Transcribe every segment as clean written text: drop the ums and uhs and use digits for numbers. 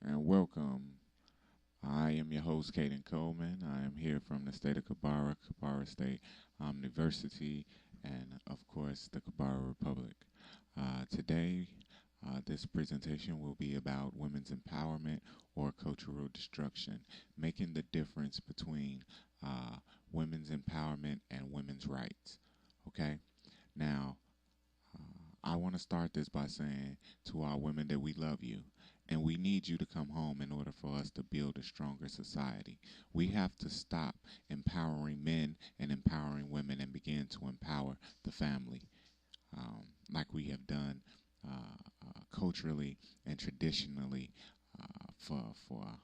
and welcome. I am your host, Caden Coleman. I am here from the state of Kabara, Kabara State University, and of course, the Kabara Republic. Today, this presentation will be about women's empowerment or cultural destruction, making the difference between uh, women's empowerment and women's rights. Okay? Now, I want to start this by saying to our women that we love you and we need you to come home in order for us to build a stronger society. We have to stop empowering men and empowering women and begin to empower the family like we have done culturally and traditionally for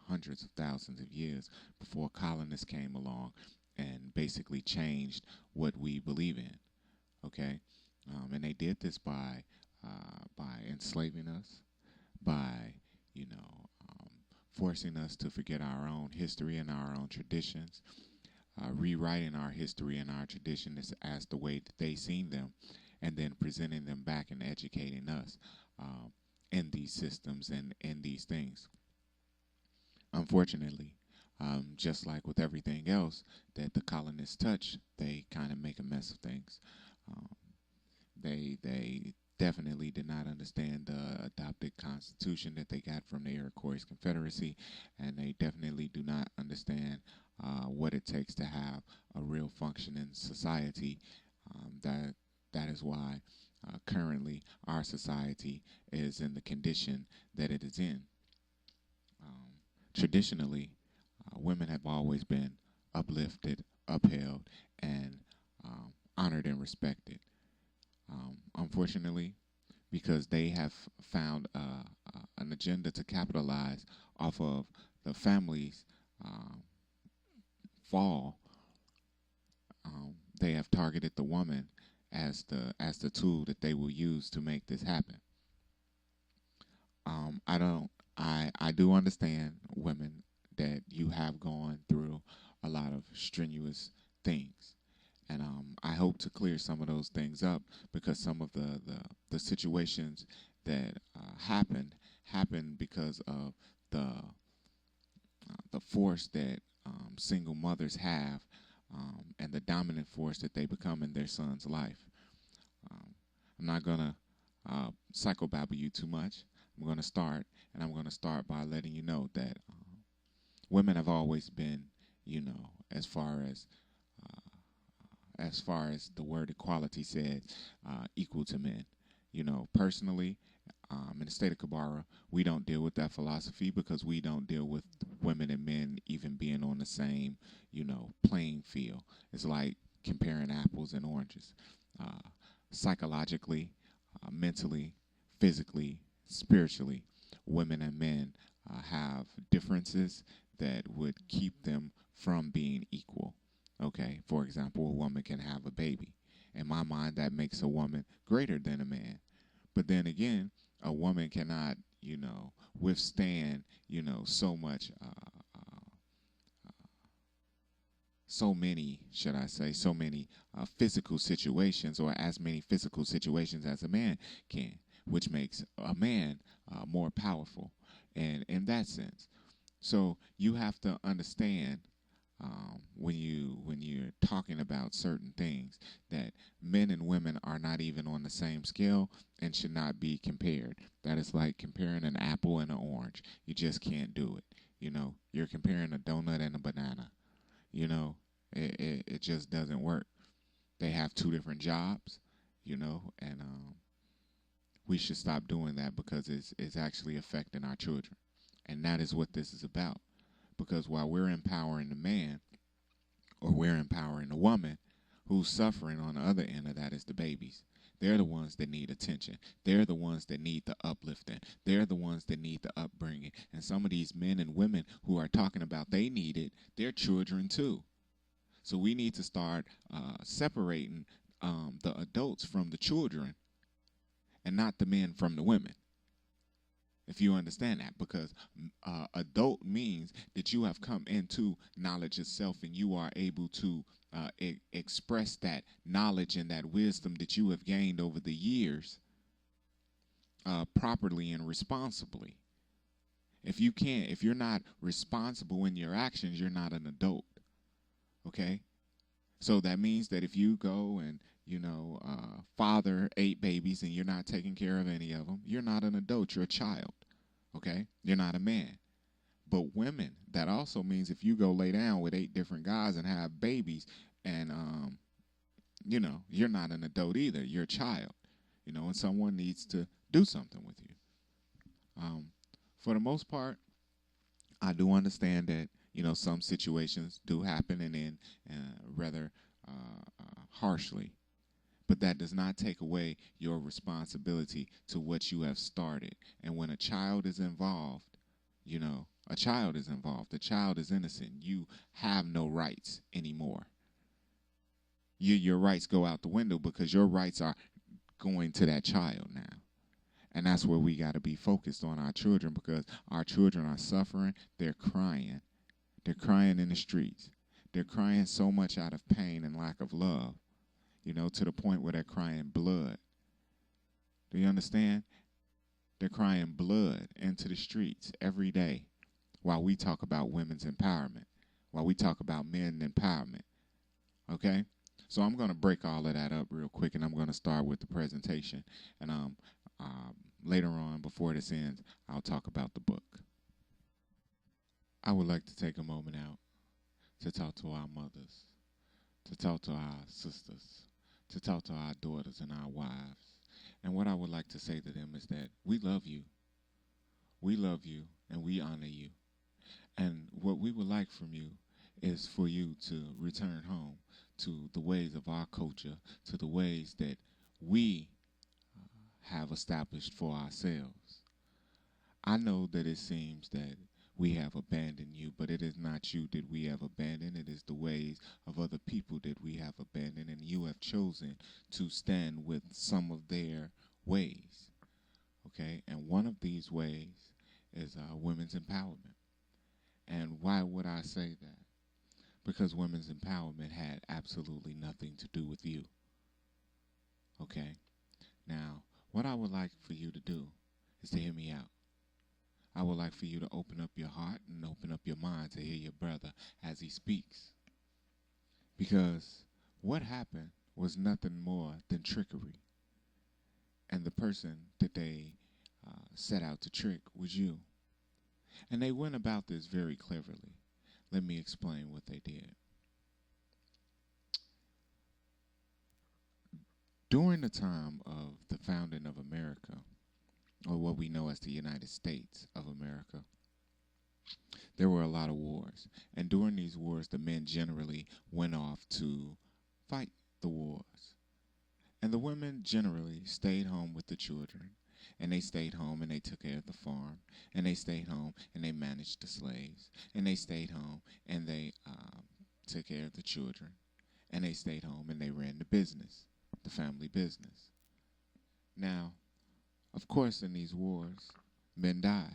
hundreds of thousands of years before colonists came along and basically changed what we believe in. Okay, and they did this by enslaving us, by you know forcing us to forget our own history and our own traditions, rewriting our history and our traditions as the way that they seen them, and then presenting them back and educating us in these systems and in these things. Unfortunately, just like with everything else that the colonists touch, they kind of make a mess of things. Um, they definitely did not understand the adopted constitution that they got from the Iroquois Confederacy, and they definitely do not understand what it takes to have a real functioning society. That is why currently our society is in the condition that it is in. Traditionally, women have always been uplifted, upheld, and honored and respected. Unfortunately, because they have found an agenda to capitalize off of the family's um, fall, they have targeted the woman as the tool that they will use to make this happen. I don't. I do understand women that you have gone through a lot of strenuous things, and I hope to clear some of those things up because some of the situations that happened because of the force that single mothers have and the dominant force that they become in their son's life. Um, I'm not gonna psychobabble you too much. I'm gonna start, and I'm gonna start by letting you know that women have always been, as far as the word equality says, equal to men. Personally, in the state of Kabara, we don't deal with that philosophy because we don't deal with women and men even being on the same, playing field. It's like comparing apples and oranges. Uh, Psychologically, mentally, physically, spiritually, women and men have differences that would keep them from being equal. Okay, for example, a woman can have a baby. In my mind, that makes a woman greater than a man. But then again, a woman cannot, withstand, so much, so many, should I say, so many physical situations or as many physical situations as a man can, which makes a man more powerful. And in that sense, so you have to understand when you're talking about certain things that men and women are not even on the same scale and should not be compared. That is like comparing an apple and an orange. You just can't do it. You're comparing a donut and a banana. It just doesn't work. They have two different jobs, and we should stop doing that because it's actually affecting our children. And that is what this is about. Because while we're empowering the man or we're empowering the woman, who's suffering on the other end of that is the babies. They're the ones that need attention. They're the ones that need the uplifting. They're the ones that need the upbringing. And some of these men and women who are talking about they need it, they're children too. So we need to start separating the adults from the children and not the men from the women. If you understand that, because adult means that you have come into knowledge itself and you are able to express that knowledge and that wisdom that you have gained over the years properly and responsibly. If you're not responsible in your actions, you're not an adult. Okay? So that means that if you go and, father 8 babies and you're not taking care of any of them, you're not an adult, you're a child. Okay? You're not a man. But women, that also means if you go lay down with 8 different guys and have babies and, you're not an adult either, you're a child, and someone needs to do something with you. For the most part, I do understand that some situations do happen and end rather harshly, but that does not take away your responsibility to what you have started. And when a child is involved, a child is involved. The child is innocent. You have no rights anymore. Your rights go out the window because your rights are going to that child now. And that's where we got to be focused on our children, because our children are suffering. They're crying. They're crying in the streets. They're crying so much out of pain and lack of love, to the point where they're crying blood. Do you understand? They're crying blood into the streets every day while we talk about women's empowerment, while we talk about men empowerment. Okay? So I'm going to break all of that up real quick, and I'm going to start with the presentation. And later on, before this ends, I'll talk about the book. I would like to take a moment out to talk to our mothers, to talk to our sisters, to talk to our daughters and our wives. And what I would like to say to them is that we love you. We love you and we honor you. And what we would like from you is for you to return home to the ways of our culture, to the ways that we have established for ourselves. I know that it seems that we have abandoned you, but it is not you that we have abandoned. It is the ways of other people that we have abandoned, and you have chosen to stand with some of their ways. Okay? And one of these ways is women's empowerment. And why would I say that? Because women's empowerment had absolutely nothing to do with you. Okay? Now, what I would like for you to do is to hear me out. I would like for you to open up your heart and open up your mind to hear your brother as he speaks. Because what happened was nothing more than trickery. And the person that they set out to trick was you. And they went about this very cleverly. Let me explain what they did. During the time of the founding of America, or what we know as the United States of America, there were a lot of wars. And during these wars, the men generally went off to fight the wars. And the women generally stayed home with the children. And they stayed home and they took care of the farm. And they stayed home and they managed the slaves. And they stayed home and they took care of the children. And they stayed home and they ran the business, the family business. Now, of course, in these wars, men die.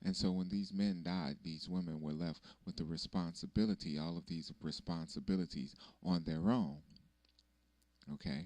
And so when these men died, these women were left with the responsibility, all of these responsibilities on their own. Okay?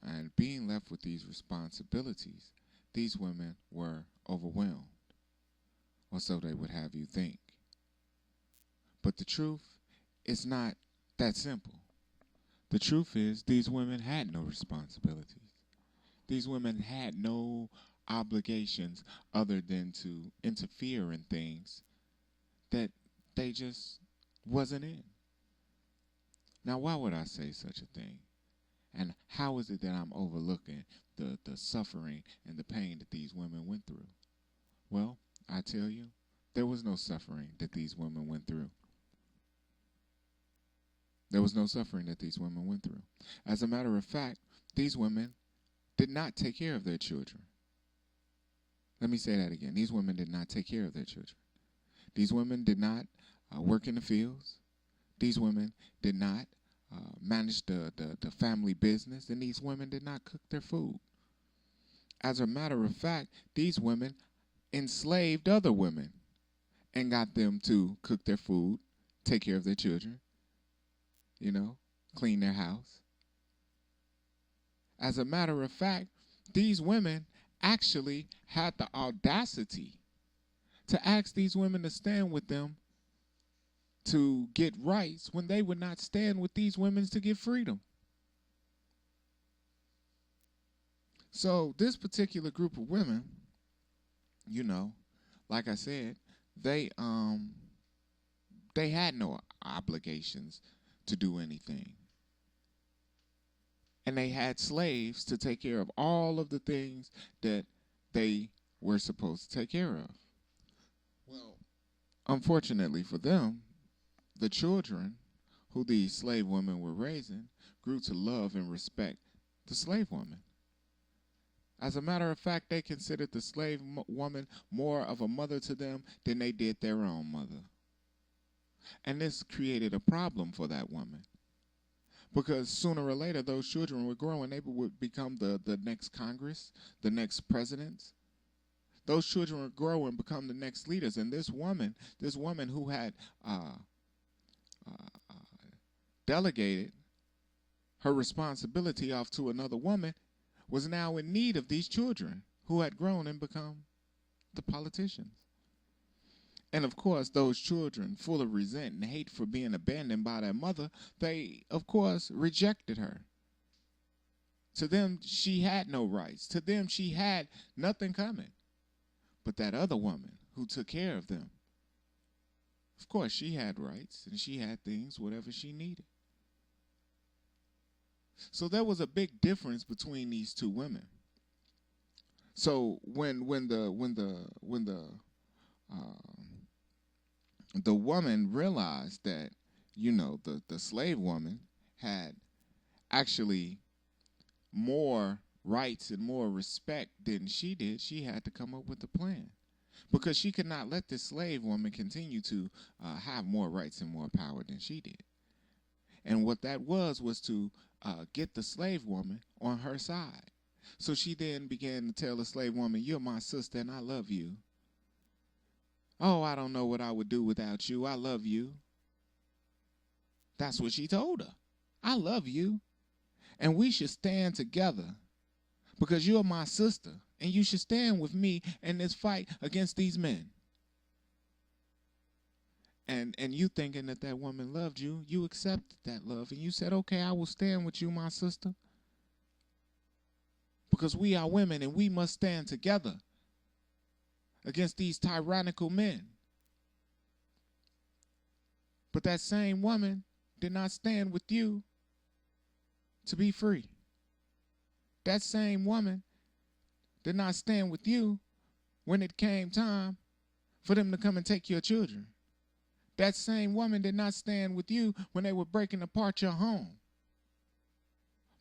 And being left with these responsibilities, these women were overwhelmed, or so they would have you think. But the truth is not that simple. The truth is these women had no responsibilities. These women had no obligations other than to interfere in things that they just wasn't in. Now, why would I say such a thing? And how is it that I'm overlooking the suffering and the pain that these women went through? Well, I tell you, there was no suffering that these women went through. There was no suffering that these women went through. As a matter of fact, these women did not take care of their children. Let me say that again. These women did not take care of their children. These women did not work in the fields. These women did not manage the family business, and these women did not cook their food. As a matter of fact, these women enslaved other women and got them to cook their food, take care of their children, clean their house. As a matter of fact, these women actually had the audacity to ask these women to stand with them to get rights when they would not stand with these women to get freedom. So this particular group of women, like I said, they had no obligations to do anything. And they had slaves to take care of all of the things that they were supposed to take care of. Well, unfortunately for them, the children who these slave women were raising grew to love and respect the slave woman. As a matter of fact, they considered the slave woman more of a mother to them than they did their own mother. And this created a problem for that woman. Because sooner or later, those children would grow and they would become the next Congress, the next presidents. Those children would grow and become the next leaders. And this woman who had delegated her responsibility off to another woman was now in need of these children who had grown and become the politicians. And of course, those children, full of resent and hate for being abandoned by their mother, they, of course, rejected her. To them, she had no rights. To them, she had nothing coming. But that other woman who took care of them, of course, she had rights and she had things, whatever she needed. So there was a big difference between these two women. So when the woman realized that, the slave woman had actually more rights and more respect than she did, she had to come up with a plan. Because she could not let this slave woman continue to have more rights and more power than she did. And what that was to get the slave woman on her side. So she then began to tell the slave woman, "You're my sister and I love you. Oh, I don't know what I would do without you. I love you." That's what she told her. "I love you. And we should stand together because you're my sister. And you should stand with me in this fight against these men." And you thinking that woman loved you, you accepted that love. And you said, "Okay, I will stand with you, my sister. Because we are women and we must stand together against these tyrannical men." But that same woman did not stand with you to be free. That same woman did not stand with you when it came time for them to come and take your children. That same woman did not stand with you when they were breaking apart your home.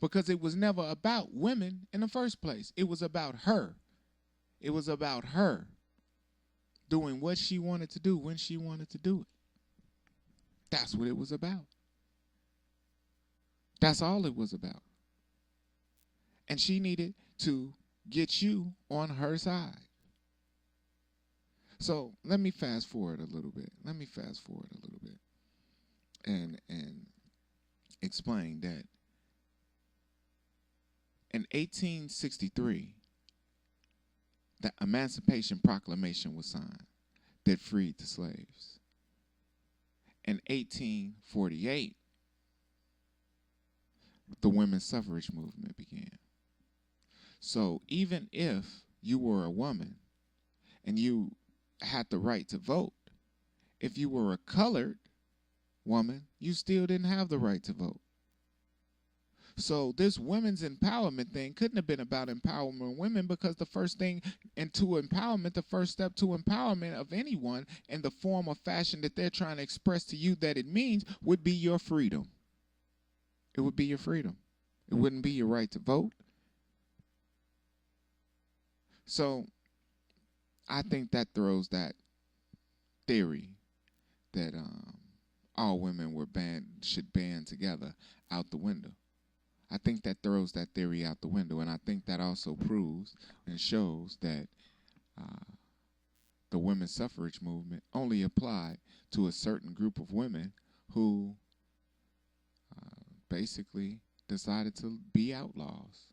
Because it was never about women in the first place. It was about her. It was about her doing what she wanted to do when she wanted to do it. That's what it was about. That's all it was about. And she needed to get you on her side. So let me fast forward a little bit. And explain that in 1863, the Emancipation Proclamation was signed that freed the slaves. In 1848, the women's suffrage movement began. So even if you were a woman and you had the right to vote, if you were a colored woman, you still didn't have the right to vote. So this women's empowerment thing couldn't have been about empowering women, because the first thing into empowerment, the first step to empowerment of anyone in the form or fashion that they're trying to express to you that it means would be your freedom. It would be your freedom. It wouldn't be your right to vote. So I think that throws that theory that all women should band together out the window. I think that throws that theory out the window, and I think that also proves and shows that the women's suffrage movement only applied to a certain group of women who basically decided to be outlaws.